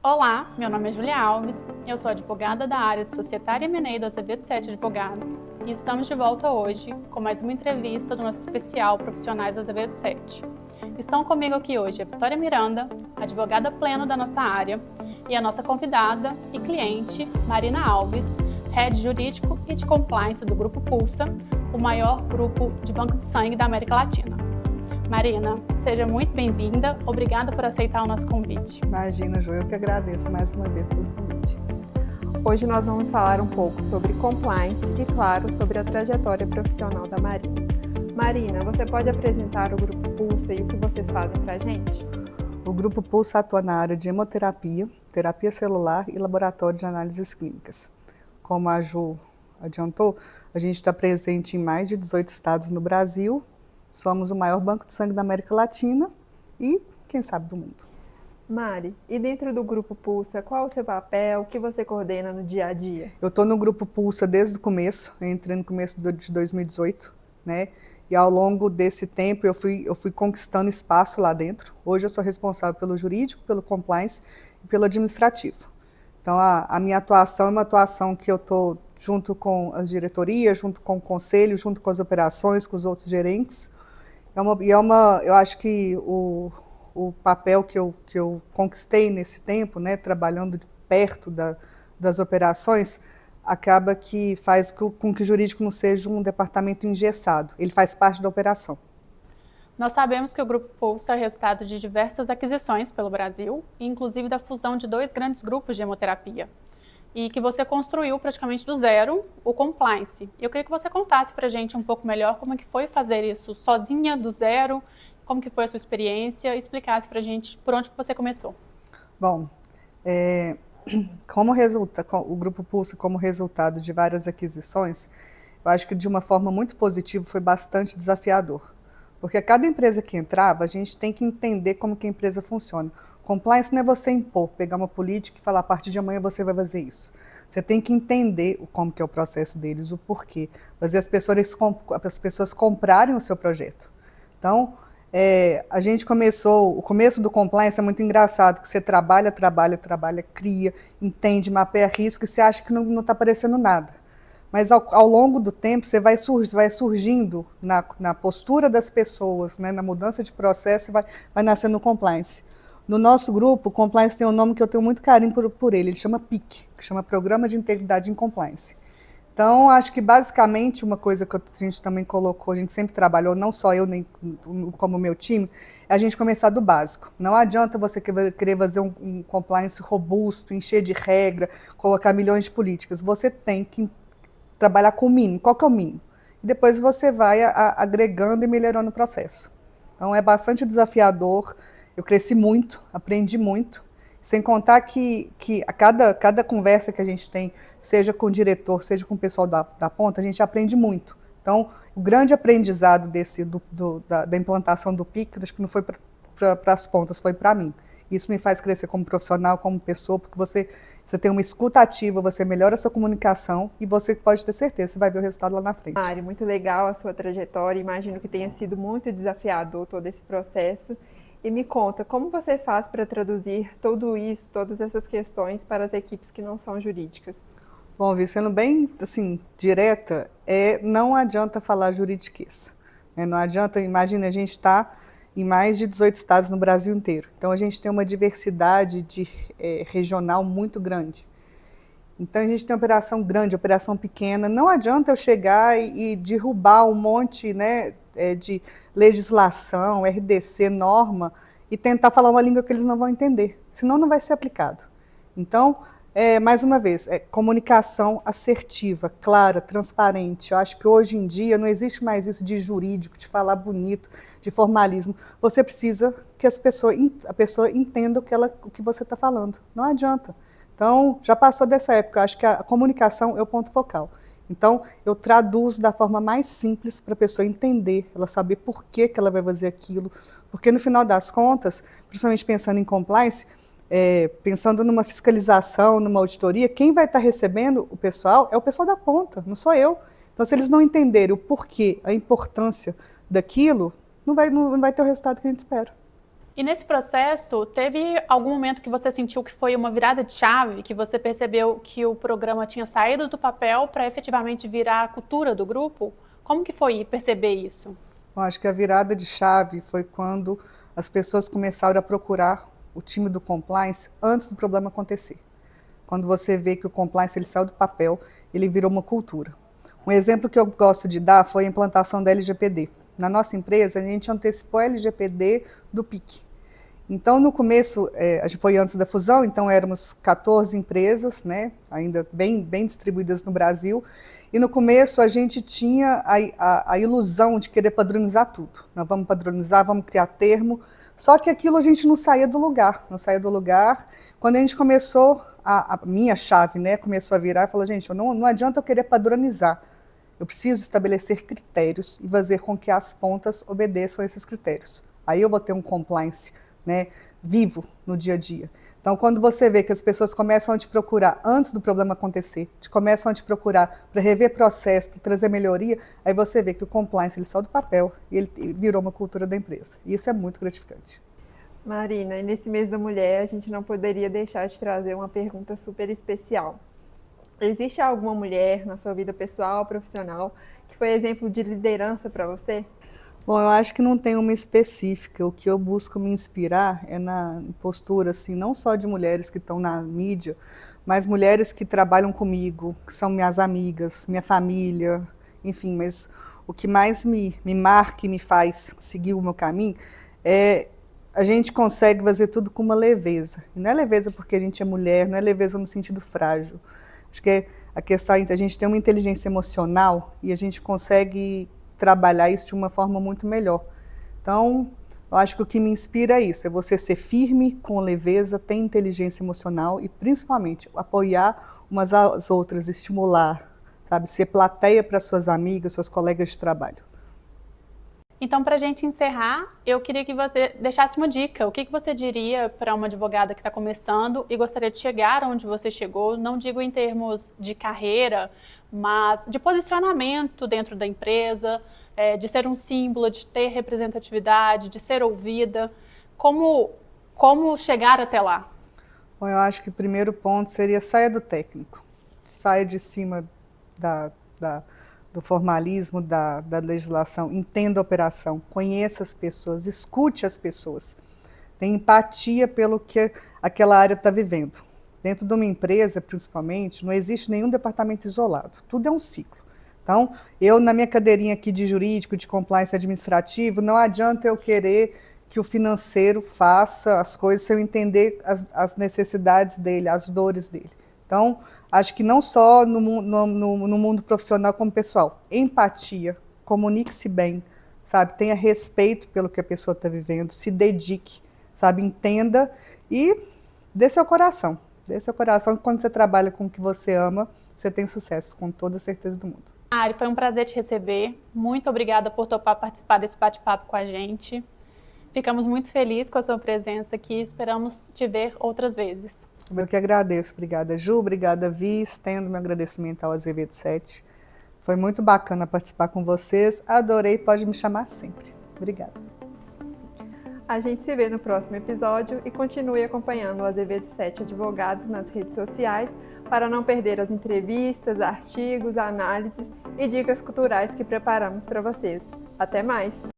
Olá, meu nome é Julia Alves, eu sou advogada da área de Societária M&A da Azevedo 7 Advogados e estamos de volta hoje com mais uma entrevista do nosso especial Profissionais da Azevedo 7. Estão comigo aqui hoje a Vitória Miranda, advogada plena da nossa área, e a nossa convidada e cliente, Marina Alves, Head Jurídico e de Compliance do Grupo Pulsa, o maior grupo de banco de sangue da América Latina. Marina, seja muito bem-vinda. Obrigada por aceitar o nosso convite. Imagina, Ju, eu que agradeço mais uma vez pelo convite. Hoje nós vamos falar um pouco sobre compliance e, claro, sobre a trajetória profissional da Marina. Marina, você pode apresentar o Grupo Pulsa e o que vocês fazem para a gente? O Grupo Pulsa atua na área de hemoterapia, terapia celular e laboratório de análises clínicas. Como a Ju adiantou, a gente está presente em mais de 18 estados no Brasil. Somos o maior banco de sangue da América Latina e, quem sabe, do mundo. Mari, e dentro do Grupo Pulsa, qual é o seu papel? O que você coordena no dia a dia? Eu estou no Grupo Pulsa desde o começo, eu entrei no começo de 2018, né? E ao longo desse tempo eu fui conquistando espaço lá dentro. Hoje eu sou responsável pelo jurídico, pelo compliance e pelo administrativo. Então a minha atuação é uma atuação que eu estou junto com as diretorias, junto com o conselho, junto com as operações, com os outros gerentes. Eu acho que o papel que eu conquistei nesse tempo, né, trabalhando perto das operações, acaba que faz com que o jurídico não seja um departamento engessado. Ele faz parte da operação. Nós sabemos que o Grupo Pulsa é resultado de diversas aquisições pelo Brasil, inclusive da fusão de 2 grandes grupos de hemoterapia, e que você construiu praticamente do zero o compliance. Eu queria que você contasse para a gente um pouco melhor como é que foi fazer isso sozinha, do zero, como que foi a sua experiência, e explicasse para a gente por onde você começou. Bom, o Grupo Pulsa, como resultado de várias aquisições, eu acho que de uma forma muito positiva foi bastante desafiador. Porque a cada empresa que entrava, a gente tem que entender como que a empresa funciona. Compliance não é você impor, pegar uma política e falar, a partir de amanhã você vai fazer isso. Você tem que entender como que é o processo deles, o porquê. Fazer as pessoas comprarem o seu projeto. Então, a gente o começo do compliance é muito engraçado, que você trabalha, cria, entende, mapeia risco e você acha que não está aparecendo nada. Mas ao longo do tempo você vai surgindo na postura das pessoas, né, na mudança de processo, vai nascendo o compliance. No nosso grupo, o compliance tem um nome que eu tenho muito carinho por ele chama PIC, que chama Programa de Integridade em Compliance. Então, acho que basicamente uma coisa que a gente também colocou, a gente sempre trabalhou, não só eu, nem como o meu time, é a gente começar do básico. Não adianta você querer fazer um compliance robusto, encher de regra, colocar milhões de políticas. Você tem que trabalhar com o mínimo. Qual que é o mínimo? E depois você vai agregando e melhorando o processo. Então é bastante desafiador, eu cresci muito, aprendi muito, sem contar que a cada conversa que a gente tem, seja com o diretor, seja com o pessoal da ponta, a gente aprende muito. Então, o grande aprendizado da implantação do PIC, acho que não foi para as pontas, foi para mim. Isso me faz crescer como profissional, como pessoa, porque você tem uma escuta ativa, você melhora a sua comunicação e você pode ter certeza, você vai ver o resultado lá na frente. Mari, muito legal a sua trajetória, imagino que tenha sido muito desafiador todo esse processo. E me conta, como você faz para traduzir tudo isso, todas essas questões para as equipes que não são jurídicas? Bom, sendo bem assim, direta, não adianta falar juridiquês. Não adianta, imagina, a gente está em mais de 18 estados no Brasil inteiro. Então, a gente tem uma diversidade regional muito grande. Então, a gente tem operação grande, operação pequena. Não adianta eu chegar e derrubar um monte, né, de legislação, RDC, norma, e tentar falar uma língua que eles não vão entender. Senão, não vai ser aplicado. Então, mais uma vez, comunicação assertiva, clara, transparente. Eu acho que hoje em dia não existe mais isso de jurídico, de falar bonito, de formalismo. Você precisa que a pessoa entenda o que você está falando. Não adianta. Então, já passou dessa época. Eu acho que a comunicação é o ponto focal. Então, eu traduzo da forma mais simples para a pessoa entender, ela saber por que ela vai fazer aquilo. Porque, no final das contas, principalmente pensando em compliance, pensando numa fiscalização, numa auditoria, quem vai estar recebendo o pessoal é o pessoal da ponta, não sou eu. Então, se eles não entenderem o porquê, a importância daquilo, não vai ter o resultado que a gente espera. E nesse processo, teve algum momento que você sentiu que foi uma virada de chave, que você percebeu que o programa tinha saído do papel para efetivamente virar a cultura do grupo? Como que foi perceber isso? Eu acho que a virada de chave foi quando as pessoas começaram a procurar o time do compliance antes do problema acontecer. Quando você vê que o compliance ele saiu do papel, ele virou uma cultura. Um exemplo que eu gosto de dar foi a implantação da LGPD. Na nossa empresa, a gente antecipou a LGPD do PIC. Então, no começo, a gente foi antes da fusão, então éramos 14 empresas, né, ainda bem distribuídas no Brasil, e no começo a gente tinha a ilusão de querer padronizar tudo. Nós vamos padronizar, vamos criar termo, só que aquilo a gente não saía do lugar, Quando a gente começou, a minha chave, né, começou a virar e falou, gente, não adianta eu querer padronizar, eu preciso estabelecer critérios e fazer com que as pontas obedeçam a esses critérios. Aí eu vou ter um compliance, né, vivo no dia a dia. Então, quando você vê que as pessoas começam a te procurar antes do problema acontecer, começam a te procurar para rever processo, para trazer melhoria, aí você vê que o compliance ele saiu do papel e ele virou uma cultura da empresa. E isso é muito gratificante. Marina, e nesse mês da mulher, a gente não poderia deixar de trazer uma pergunta super especial. Existe alguma mulher na sua vida pessoal, profissional, que foi exemplo de liderança para você? Bom, eu acho que não tem uma específica. O que eu busco me inspirar é na postura, assim, não só de mulheres que estão na mídia, mas mulheres que trabalham comigo, que são minhas amigas, minha família, enfim. Mas o que mais me marca e me faz seguir o meu caminho é a gente consegue fazer tudo com uma leveza. E não é leveza porque a gente é mulher, não é leveza no sentido frágil. Acho que a questão é a gente tem uma inteligência emocional e a gente consegue trabalhar isso de uma forma muito melhor. Então, eu acho que o que me inspira é isso, é você ser firme, com leveza, ter inteligência emocional e, principalmente, apoiar umas às outras, estimular, sabe, ser plateia para suas amigas, seus colegas de trabalho. Então, para a gente encerrar, eu queria que você deixasse uma dica. O que você diria para uma advogada que está começando e gostaria de chegar onde você chegou? Não digo em termos de carreira, mas de posicionamento dentro da empresa, de ser um símbolo, de ter representatividade, de ser ouvida. Como chegar até lá? Bom, eu acho que o primeiro ponto seria saia do técnico. Saia de cima do formalismo, da legislação, entenda a operação, conheça as pessoas, escute as pessoas, tenha empatia pelo que aquela área está vivendo. Dentro de uma empresa, principalmente, não existe nenhum departamento isolado, tudo é um ciclo. Então, eu na minha cadeirinha aqui de jurídico, de compliance administrativo, não adianta eu querer que o financeiro faça as coisas se eu entender as necessidades dele, as dores dele. Então, acho que não só no mundo profissional como pessoal, empatia, comunique-se bem, sabe? Tenha respeito pelo que a pessoa está vivendo, se dedique, sabe? Entenda e dê seu coração. Dê seu coração que quando você trabalha com o que você ama, você tem sucesso, com toda a certeza do mundo. Ari, foi um prazer te receber. Muito obrigada por topar participar desse bate-papo com a gente. Ficamos muito felizes com a sua presença aqui e esperamos te ver outras vezes. Eu que agradeço. Obrigada, Ju. Obrigada, Vi. Estendo meu agradecimento ao Azevedo 7. Foi muito bacana participar com vocês. Adorei. Pode me chamar sempre. Obrigada. A gente se vê no próximo episódio e continue acompanhando o Azevedo 7 Advogados nas redes sociais para não perder as entrevistas, artigos, análises e dicas culturais que preparamos para vocês. Até mais!